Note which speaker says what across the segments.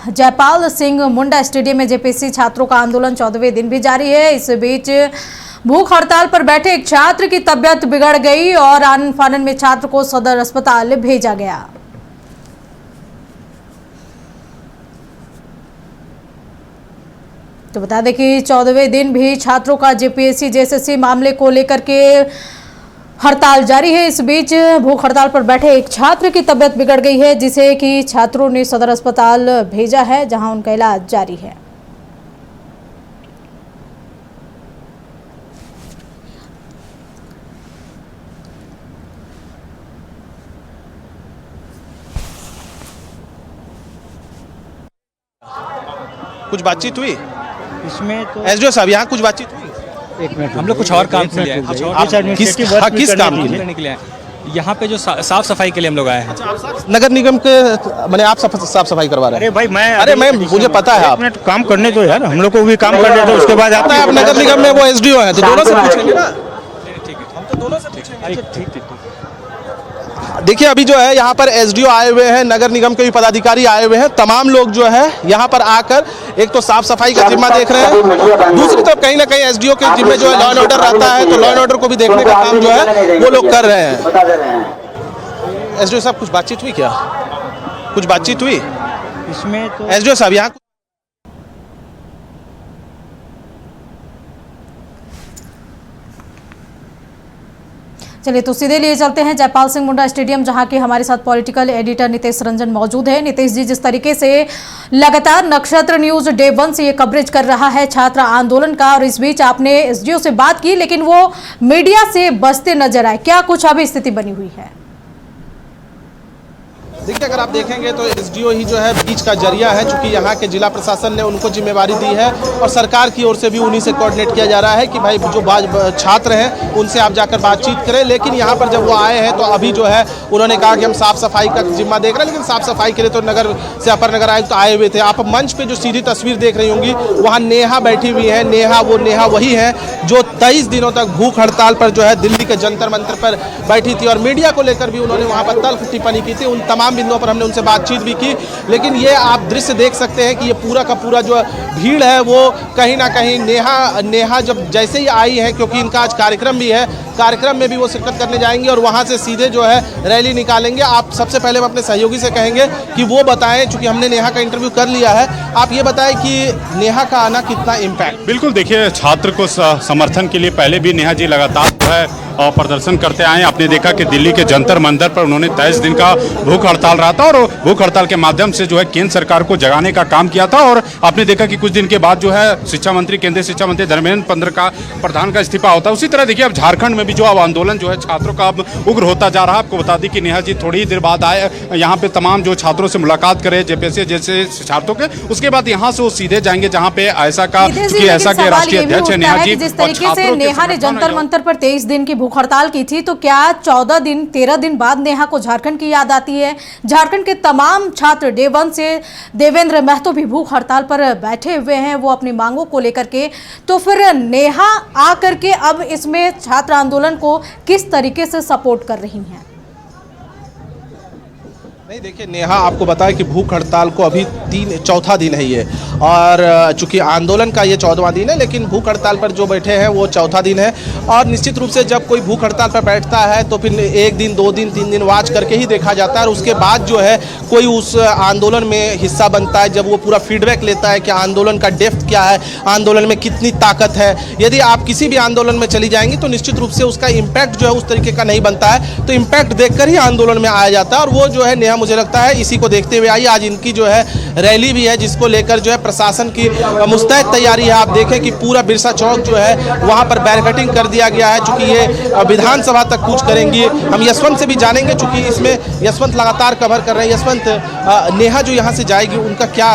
Speaker 1: Jaipal Singh Munda stadium में JPSC छात्रों का आंदोलन 14वें दिन भी जारी है। इस बीच भूख हड़ताल पर बैठे एक छात्र की तबीयत बिगड़ गई और आनन फानन में छात्र को सदर अस्पताल भेजा गया। तो बता दें कि 14वें दिन भी छात्रों का जेपीएससी जेएसएससी मामले को लेकर के हड़ताल जारी है। इस बीच भूख हड़ताल पर बैठे एक छात्र की तबीयत बिगड़ गई है, जिसे कि छात्रों ने सदर अस्पताल भेजा है, जहां उनका इलाज जारी है।
Speaker 2: कुछ बातचीत हुई
Speaker 3: इसमें तो
Speaker 2: एसडीओ साहब, यहाँ कुछ बातचीत हुई?
Speaker 3: एक मिनट,
Speaker 4: हम लोग कुछ और काम के लिए आए।
Speaker 2: किस काम के लिए?
Speaker 4: करने के लिए आए। यहाँ पे जो साफ सफाई के लिए हम लोग आए हैं।
Speaker 2: नगर निगम के मैंने आप साफ सफाई करवा रहे हैं?
Speaker 3: अरे
Speaker 2: मैं मुझे पता है आप
Speaker 3: काम करने दो यार, हम लोग को भी काम करने दो, उसके बाद
Speaker 2: आता है। आप नगर निगम में वो एसडीओ है, तो दोनों से पूछेंगे ना।
Speaker 4: ठीक है,
Speaker 2: हम तो दोनों से पूछेंगे।
Speaker 4: ठीक।
Speaker 2: देखिए, अभी जो है यहाँ पर एसडीओ आए हुए हैं, नगर निगम के भी पदाधिकारी आए हुए हैं। तमाम लोग जो है यहाँ पर आकर एक तो साफ सफाई का जिम्मा देख रहे हैं, दूसरी तरफ कहीं ना कहीं एसडीओ के जिम्मे जो है लॉ एंड ऑर्डर रहता है, तो लॉ एंड ऑर्डर को भी देखने का काम जो है वो लोग कर रहे हैं। एसडीओ साहब, कुछ बातचीत हुई क्या? कुछ बातचीत हुई
Speaker 3: इसमें तो
Speaker 2: एसडीओ साहब? यहाँ
Speaker 1: चलिए तो सीधे लिए चलते हैं जयपाल सिंह मुंडा स्टेडियम, जहां के हमारे साथ पॉलिटिकल एडिटर नितेश रंजन मौजूद है। नितेश जी, जिस तरीके से लगातार नक्षत्र न्यूज डे 1 से ये कवरेज कर रहा है छात्र आंदोलन का, और इस बीच आपने एसडीओ से बात की लेकिन वो मीडिया से बचते नजर आए, क्या कुछ अभी स्थिति बनी हुई है?
Speaker 2: देखिए, अगर आप देखेंगे तो एसडीओ ही जो है बीच का जरिया है, चूंकि यहाँ के जिला प्रशासन ने उनको जिम्मेवारी दी है और सरकार की ओर से भी उन्हीं से कोऑर्डिनेट किया जा रहा है कि भाई जो छात्र हैं उनसे आप जाकर बातचीत करें। लेकिन यहाँ पर जब वो आए हैं तो अभी जो है उन्होंने कहा कि हम साफ सफाई का जिम्मा देख रहे हैं, लेकिन साफ सफाई के लिए तो नगर से अपर नगर आयुक्त आए हुए थे। आप मंच पे जो सीधी तस्वीर देख रही होंगी, वहाँ नेहा बैठी हुई है। नेहा वही है जो 23 दिनों तक भूख हड़ताल पर जो है दिल्ली के जंतर मंतर पर बैठी थी, और मीडिया को लेकर भी उन्होंने वहाँ पर तल्ख टिप्पणी की थी। उन तमाम बिंदुओं पर हमने उनसे बातचीत भी की, लेकिन ये आप दृश्य देख सकते हैं कि ये पूरा का पूरा जो भीड़ है वो कहीं ना कहीं नेहा जब जैसे ही आई है, क्योंकि इनका आज कार्यक्रम भी है, कार्यक्रम में भी वो शिरकत करने जाएंगे और वहां से सीधे जो है रैली निकालेंगे। आप सबसे पहले हम अपने सहयोगी से कहेंगे कि वो बताएं, चूंकि हमने नेहा का इंटरव्यू कर लिया है, आप ये बताएं कि नेहा का आना कितना इम्पैक्ट?
Speaker 5: बिल्कुल, देखिए, छात्र को समर्थन के लिए पहले भी नेहा जी लगातार जो है प्रदर्शन करते आए। आपने देखा कि दिल्ली के जंतर मंतर पर उन्होंने 23 दिन का भूख हड़ताल रहा था और भूख हड़ताल के माध्यम से जो है केंद्र सरकार को जगाने का काम किया था। और आपने देखा कि कुछ दिन के बाद जो है केंद्रीय शिक्षा मंत्री धर्मेंद्र प्रधान का इस्तीफा होता है। उसी तरह देखिए, अब झारखंड में भी जो अब आंदोलन जो है छात्रों का अब उग्र होता जा रहा है। आपको बता दें कि नेहा जी थोड़ी ही देर बाद आए यहाँ पे तमाम जो छात्रों से मुलाकात करे जेपीएससी जैसे छात्रों के, उसके बाद यहाँ से वो सीधे जाएंगे जहाँ पे ऐसा के राष्ट्रीय अध्यक्ष है नेहा जी।
Speaker 1: जिस तरीके से नेहा ने जंतर मंतर पर 23 दिन की भूख हड़ताल की थी, तो क्या 13 दिन बाद नेहा को झारखंड की याद आती है? झारखंड के तमाम छात्र डे 1 से देवेंद्र महतो भी भूख हड़ताल पर बैठे हुए हैं, वो अपनी मांगों को लेकर के। तो फिर नेहा आकर के अब इसमें छात्र आंदोलन को किस तरीके से सपोर्ट कर रही हैं?
Speaker 2: नहीं, देखिए, नेहा आपको बताया कि भूख हड़ताल को अभी चौथा दिन है ये, और चूंकि आंदोलन का ये 14वां दिन है, लेकिन भूख हड़ताल पर जो बैठे हैं वो चौथा दिन है। और निश्चित रूप से जब कोई भूख हड़ताल पर बैठता है तो फिर 1 दिन 2 दिन 3 दिन वॉच करके ही देखा जाता है, और उसके बाद जो है कोई उस आंदोलन में हिस्सा बनता है, जब वो पूरा फीडबैक लेता है कि आंदोलन का डेप्थ क्या है, आंदोलन में कितनी ताकत है। यदि आप किसी भी आंदोलन में चली जाएंगी तो निश्चित रूप से उसका इम्पैक्ट जो है उस तरीके का नहीं बनता है, तो इम्पैक्ट देखकर ही आंदोलन में आया जाता है। और वो जो है नेहा, मुझे लगता है इसी को देखते हुए आई। आज इनकी जो है रैली भी है, जिसको लेकर जो है प्रशासन की मुस्तैद तैयारी है। आप देखें कि पूरा बिरसा चौक जो है वहां पर बैरिकेडिंग कर दिया गया है, चूंकि ये विधानसभा तक कूच करेंगी। हम यशवंत से भी जानेंगे, चूंकि इसमें यशवंत लगातार कवर कर रहे हैं। यशवंत, नेहा जो यहाँ से जाएगी उनका क्या?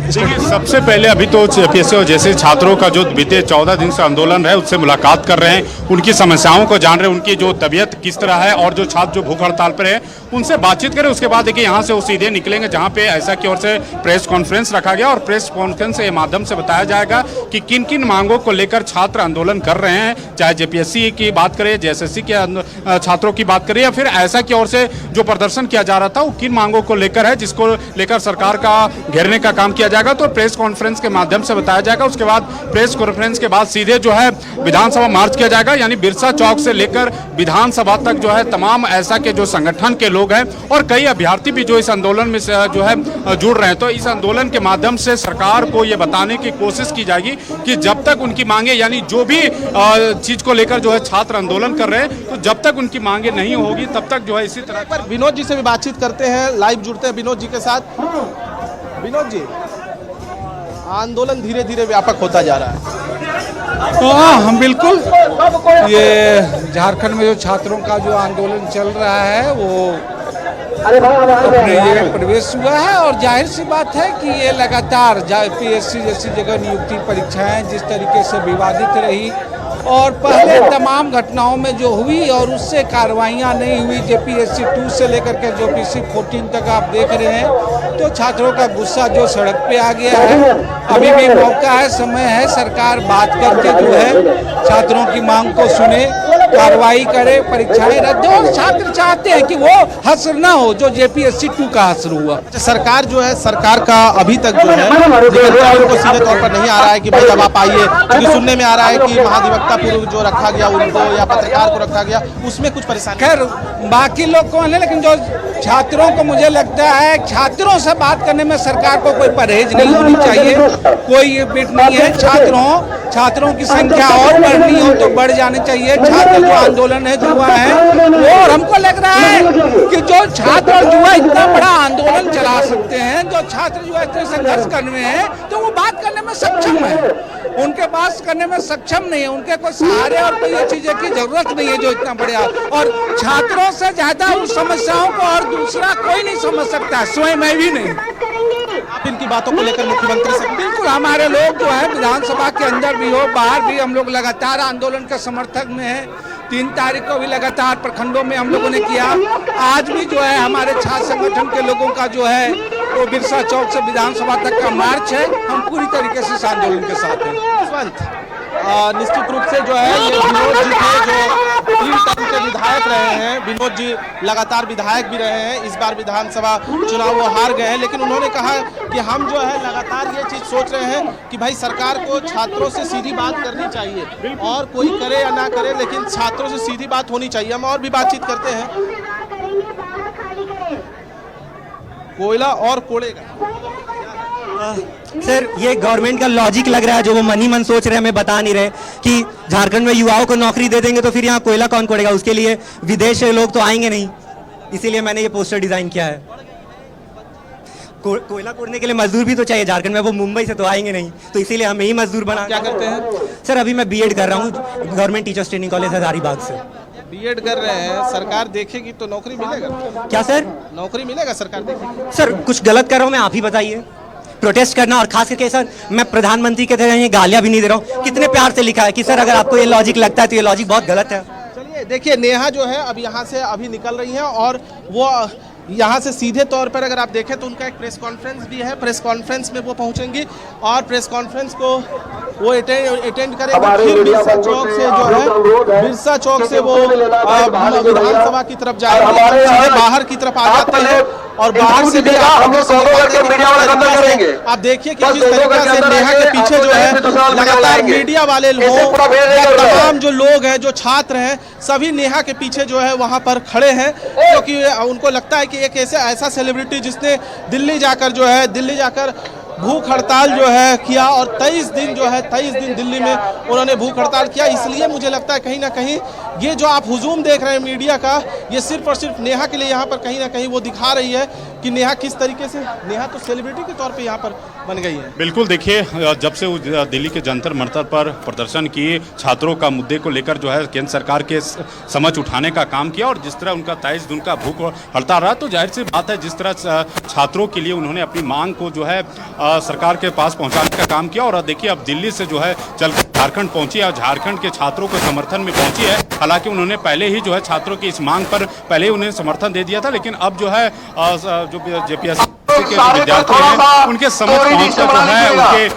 Speaker 5: सबसे पहले अभी तो जेपीएससी और जैसे छात्रों का जो बीते 14 दिन से आंदोलन है उससे मुलाकात कर रहे हैं, उनकी समस्याओं को जान रहे हैं, उनकी जो तबीयत किस तरह है, और जो छात्र जो भूख हड़ताल पर है उनसे बातचीत करें। उसके बाद देखिए यहाँ से वो सीधे निकलेंगे जहाँ पे ऐसा की ओर से प्रेस कॉन्फ्रेंस रखा गया और प्रेस कॉन्फ्रेंस के माध्यम से बताया जाएगा कि किन किन मांगों को लेकर छात्र आंदोलन कर रहे हैं, चाहे जेपीएससी की बात करें, जेएसएससी के छात्रों की बात करें या फिर ऐसा की ओर से जो प्रदर्शन किया जा रहा था वो किन मांगों को लेकर है, जिसको लेकर सरकार का घेरने का काम किया जाएगा। तो प्रेस कॉन्फ्रेंस के माध्यम से बताया जाएगा। उसके बाद प्रेस कॉन्फ्रेंस के बाद सीधे जो है विधानसभा मार्च किया जाएगा, यानी बिरसा चौक से लेकर विधानसभा तक जो है तमाम ऐसा के जो संगठन के लोग हैं और कई अभ्यर्थी भी जो इस आंदोलन में जो है जुड़ रहे हैं। तो इस आंदोलन के माध्यम से सरकार को ये बताने की कोशिश की जाएगी कि जब तक उनकी मांगे, यानी जो भी चीज को लेकर जो है छात्र आंदोलन कर रहे हैं, तो जब तक उनकी मांगे नहीं होगी तब तक जो है इसी तरह।
Speaker 2: पर विनोद जी से भी बातचीत करते हैं, लाइव जुड़ते हैं विनोद जी के साथ। विनोद जी, आंदोलन धीरे धीरे व्यापक होता जा रहा है।
Speaker 6: तो हाँ, हम बिल्कुल ये झारखंड में जो छात्रों का जो आंदोलन चल रहा है वो अपने जगह प्रवेश हुआ है और जाहिर सी बात है कि ये लगातार पीएससी जैसी जगह नियुक्ति परीक्षाएं जिस तरीके से विवादित रही और पहले तमाम घटनाओं में जो हुई और उससे कार्रवाइयाँ नहीं हुई, जेपीएससी 2 से लेकर के जो पीसी 14 तक आप देख रहे हैं, तो छात्रों का गुस्सा जो सड़क पे आ गया है। अभी भी मौका है, समय है, सरकार बात करके जो है छात्रों की मांग को सुने, कार्रवाई करे, परीक्षाएं रद्द हो। छात्र चाहते हैं कि वो हश्र ना हो जो जेपीएससी 2 का हश्र हुआ।
Speaker 2: सरकार जो है, सरकार का अभी तक जो है को सीधे तौर पर नहीं आ रहा है कि भाई अब आप आइए, क्योंकि सुनने में आ रहा है कि महाधिवक्ता पूर्व जो रखा गया उनको या पत्रकार को रखा गया, उसमें कुछ परेशानी।
Speaker 6: खैर बाकी लोग को नहीं, लेकिन जो छात्रों को मुझे लगता है छात्रों से बात करने में सरकार को कोई परहेज नहीं होनी चाहिए, कोई बिट नहीं है। छात्रों की संख्या और बढ़नी हो तो बढ़ जानी चाहिए। छात्र जो आंदोलन है, युवा है, और हमको लग रहा है कि जो छात्र और युवा इतना बड़ा आंदोलन चला सकते हैं, जो छात्र युवा इतने संघर्ष करने हैं, तो वो बात करने में सक्षम है। उनके पास करने में सक्षम नहीं है, उनके कोई सहारे और कोई ये चीजें की जरूरत नहीं है जो इतना बड़े। और छात्रों से ज्यादा उस समस्याओं को और दूसरा कोई नहीं समझ सकता, स्वयं मैं भी नहीं।
Speaker 2: आप इनकी बातों को लेकर मुख्यमंत्री से
Speaker 6: बिल्कुल, हमारे लोग जो है विधानसभा के अंदर भी हो, बाहर भी, हम लोग लगातार आंदोलन के समर्थक में है। 3 तारीख को भी लगातार प्रखंडों में हम लोगों ने किया। आज भी जो है हमारे छात्र संगठन के लोगों का जो है वो बिरसा चौक से विधानसभा तक का मार्च है। हम पूरी तरीके से इस आंदोलन के साथ हैं।
Speaker 2: निश्चित रूप से जो है ये विनोद जी थे जो 3 टर्म के विधायक रहे हैं। विनोद जी लगातार विधायक भी रहे हैं, इस बार विधानसभा चुनाव वो हार गए हैं, लेकिन उन्होंने कहा कि हम जो है लगातार ये चीज़ सोच रहे हैं कि भाई सरकार को छात्रों से सीधी बात करनी चाहिए, और कोई करे या ना करे लेकिन छात्रों से सीधी बात होनी चाहिए। हम और भी बातचीत करते हैं। कोयला और कोड़ेगा
Speaker 7: सर, ये गवर्नमेंट का लॉजिक लग रहा है, जो वो मनी मन सोच रहे हैं, हमें बता नहीं रहे कि झारखंड में युवाओं को नौकरी दे देंगे तो फिर यहाँ कोयला कौन कोड़ेगा? उसके लिए विदेश से लोग तो आएंगे नहीं, इसीलिए मैंने ये पोस्टर डिजाइन किया है। कोयला कोड़ने के लिए मजदूर भी तो चाहिए झारखंड में, वो मुंबई से तो आएंगे नहीं, तो इसीलिए हमें ही मजदूर बना।
Speaker 2: क्या करते हैं
Speaker 7: सर? अभी मैं बीएड कर रहा हूँ government teachers training college Hazaribagh से।
Speaker 2: बीएड कर रहे हैं, सरकार देखेगी तो नौकरी मिलेगा?
Speaker 7: क्या सर?
Speaker 2: नौकरी मिलेगा सरकार देखेगी?
Speaker 7: सर कुछ गलत कर रहा हूँ मैं, आप ही बताइए। प्रोटेस्ट करना, और खास करके सर मैं प्रधानमंत्री के तरह ये गालियां भी नहीं दे रहा हूँ। कितने प्यार से लिखा है कि सर अगर आपको ये लॉजिक लगता है तो ये लॉजिक बहुत गलत है।
Speaker 2: चलिए देखिए, नेहा जो है अब यहाँ से अभी निकल रही हैं और वो यहाँ से सीधे तौर पर अगर आप देखें तो उनका एक प्रेस कॉन्फ्रेंस भी है। प्रेस कॉन्फ्रेंस में वो पहुँचेंगी और प्रेस कॉन्फ्रेंस को वो अटेंड करेंगे। फिर बिरसा चौक से जो है, बिरसा चौक से वो विधानसभा की तरफ जाएंगे, सीधे बाहर की तरफ आ जाते हैं और बाहर से भी आप देखिए कि किस तरीके से नेहा के पीछे जो है लगातार मीडिया वाले लोग, तमाम जो लोग हैं, जो छात्र हैं, सभी नेहा के पीछे जो है वहाँ पर खड़े हैं, क्योंकि उनको लगता है कि एक ऐसा सेलिब्रिटी जिसने दिल्ली जाकर भूख हड़ताल जो है किया और 23 दिन दिल्ली में उन्होंने भूख हड़ताल किया। इसलिए मुझे लगता है कहीं ना कहीं ये जो आप हुजूम देख रहे हैं मीडिया का, ये सिर्फ और सिर्फ नेहा के लिए यहाँ पर कहीं ना कहीं वो दिखा रही है कि नेहा किस तरीके से, नेहा तो सेलिब्रिटी के तौर पे यहाँ पर बन गई है।
Speaker 5: बिल्कुल, देखिए जब से दिल्ली के जंतर मंतर पर प्रदर्शन किए, छात्रों का मुद्दे को लेकर जो है केंद्र सरकार के समझ उठाने का काम किया और जिस तरह उनका 23 दिन का भूख हड़ताल रहा, तो जाहिर सी बात है जिस तरह छात्रों के लिए उन्होंने अपनी मांग को जो है सरकार के पास पहुंचाने का काम किया। और देखिए अब दिल्ली से जो है चल झारखंड पहुंची है और झारखंड के छात्रों के समर्थन में पहुंची है। हालांकि उन्होंने पहले ही जो है छात्रों की इस मांग पर पहले ही उन्हें समर्थन दे दिया था, लेकिन अब जो है जो जेपीएससी के जो विद्यार्थी हैं उनके समक्ष पहुंचकर जो है उनके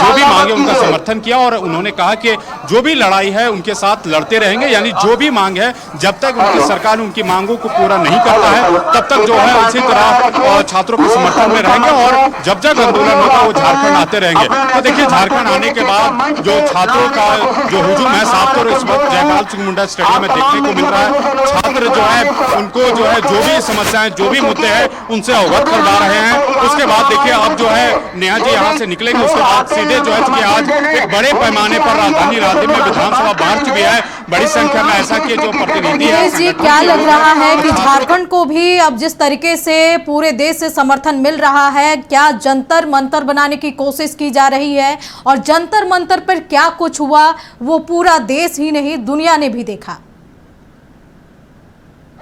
Speaker 5: जो भी मांगे उनका समर्थन किया और उन्होंने कहा कि जो भी लड़ाई है उनके साथ लड़ते रहेंगे, यानी जो भी मांग है जब तक उनकी सरकार उनकी मांगों को पूरा नहीं करता है तब तक जो है उसी तरह छात्रों के समर्थन में रहेंगे और जब जब आंदोलन होगा वो झारखंड आते रहेंगे। तो देखिए झारखंड आने के बाद जो छात्रों का जो हुजूम है साफ तौर इस वक्त जयपाल सिंह मुंडा स्टेडियम में देखने को मिल रहा है। छात्र जो है उनको जो है जो भी समस्याएं जो भी मुद्दे हैं उनसे अवगत करवा रहे हैं। उसके बाद देखिए अब जो है नेहा जी यहाँ से निकलेंगे, उसके बाद सीधे जो है कि आज एक बड़े पैमाने पर राजधानी रांची में विधानसभा मार्च भी है, बड़ी संख्या में ऐसा कि जो प्रतिनिधि है।
Speaker 1: जी क्या लग रहा है कि झारखंड को भी अब जिस तरीके से पूरे देश से समर्थन मिल रहा है, क्या जंतर मंतर बनाने की कोशिश की जा रही है और जंतर मंतर पर क्या कुछ हुआ वो पूरा देश ही नहीं दुनिया ने भी देखा।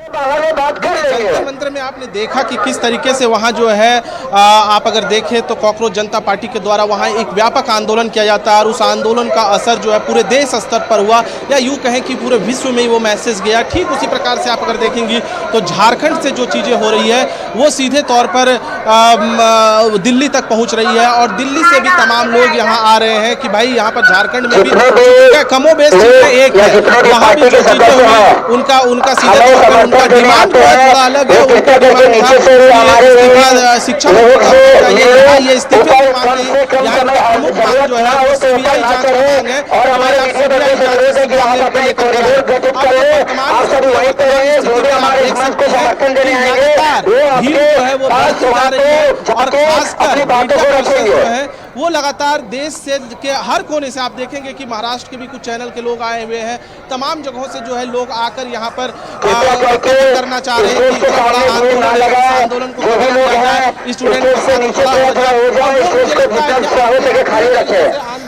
Speaker 2: जंतर मंतर में आपने देखा कि किस तरीके से वहां जो है आप अगर देखें तो कॉकरोच जनता पार्टी के द्वारा वहां एक व्यापक आंदोलन किया जाता है और उस आंदोलन का असर जो है पूरे देश स्तर पर हुआ या यूं कहें कि पूरे विश्व में ही वो मैसेज गया। ठीक उसी प्रकार से आप अगर देखेंगी तो झारखंड से जो चीज़ें हो रही है वो सीधे तौर पर दिल्ली तक पहुंच रही है और दिल्ली से भी तमाम लोग यहाँ आ रहे हैं कि भाई यहाँ पर झारखंड में भी कमोबेश चीज़ें एक है, वहाँ भी जो चीज़ें हुई उनका सीधे तौर पर उनका डिमांड बहुत थोड़ा अलग है। उनका डिमांड था शिक्षा ये इस्तीफे की मांग है, यहाँ प्रमुख मांग जो है वो सीबीआई जांच की मांग है। हमारे आप सीबीआई जांच के मामले को लेकर के भीड़ जो है वो बढ़ती जा रही है और खासकर जो है वो लगातार देश से के हर कोने से आप देखेंगे कि महाराष्ट्र के भी कुछ चैनल के लोग आए हुए हैं, तमाम जगहों से जो है लोग आकर यहाँ पर करना चाह रहे हैं कि आंदोलन को स्टूडेंट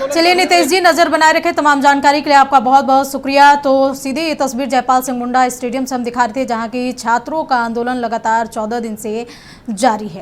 Speaker 1: चलिए नितेश जी नजर बनाए रखे, तमाम जानकारी के लिए आपका बहुत बहुत शुक्रिया। तो सीधे ये तस्वीर जयपाल सिंह मुंडा स्टेडियम से हम दिखा रहे थे जहां की छात्रों का आंदोलन लगातार 14 दिन से जारी है।